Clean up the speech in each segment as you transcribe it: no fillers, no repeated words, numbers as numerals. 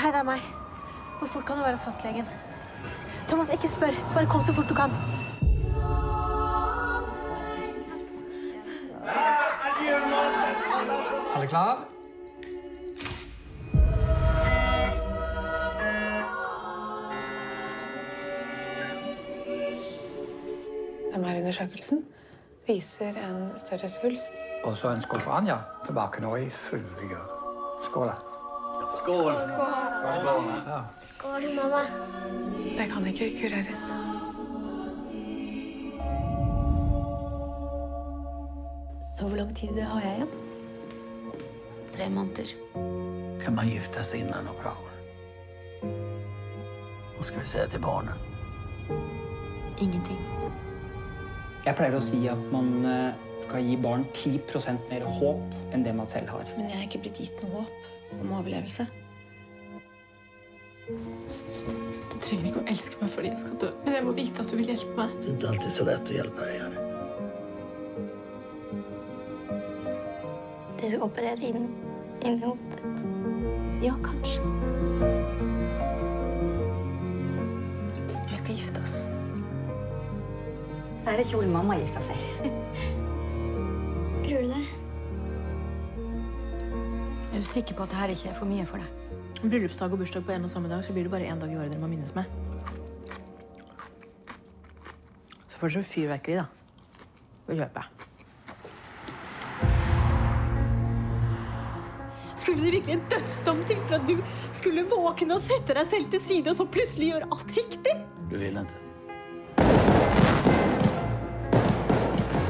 Hei, det meg. Hvor fort kan du være hos fastlegen? Thomas, ikke spør. Bare kom så fort du kan. Alle klar? MR-undersøkelsen viser en større svulst. Og så en skål for Anja. Tilbake nå i full vigør. Skål da. Skål! Ja. Skål, mamma. Det kan ikke kureres. Så hvor lang tid har jeg igjen? 3 måneder. Kan man gifta sig innan operation? Vad ska vi säga till barnen? Ingenting. Jeg pleier å si at man skal gi barn 10% mer håp enn det man selv har. Men jeg har ikke blitt gitt noe håp om overlevelse. Du trenger ikke å elske meg fordi jeg skal dø. Men jeg må vite at du vil hjelpe meg. Det är inte alltid så lätt att hjälpa dig här. De skal operere inn i hoppet. Ja, kanskje. Vi skal gifte oss. Det er kjolen mamma gifta seg. Gruer du deg? Er du sikker på at dette ikke er for mye for deg? Bryllupsdag og bursdag på en og samme dag, så blir det bare en dag i året dere må minnes med. Så får dere fyrverkeri, da. Og kjøpe. Skulle det virkelig en dødsdom til for at du skulle våkne og sette deg selv til side, og så plutselig gjøre alt riktig? Du vill inte.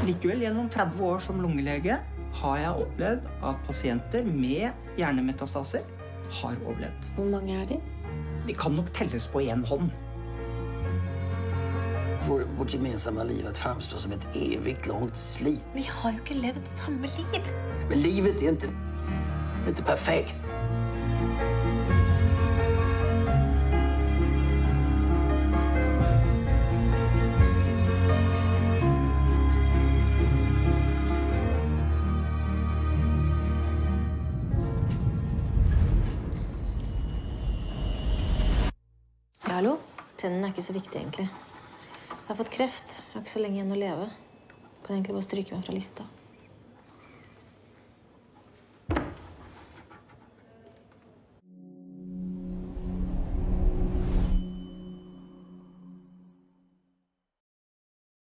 Likevel, gjennom 30 år som lungelege har jeg opplevd at pasienter med hjernemetastaser har overlevd. Hvor mange er de? De kan nok telles på en hånd. Får vårt gemensamma liv att framstå som ett evigt långt slit. Vi har jo ikke levd samme liv. Men livet är inte perfekt. Ja, hallo? Tennene er ikke så viktig, egentlig. Jeg har fått kreft. Jeg har ikke så lenge igjen å leve. Jeg kan egentlig bare stryke meg fra lista.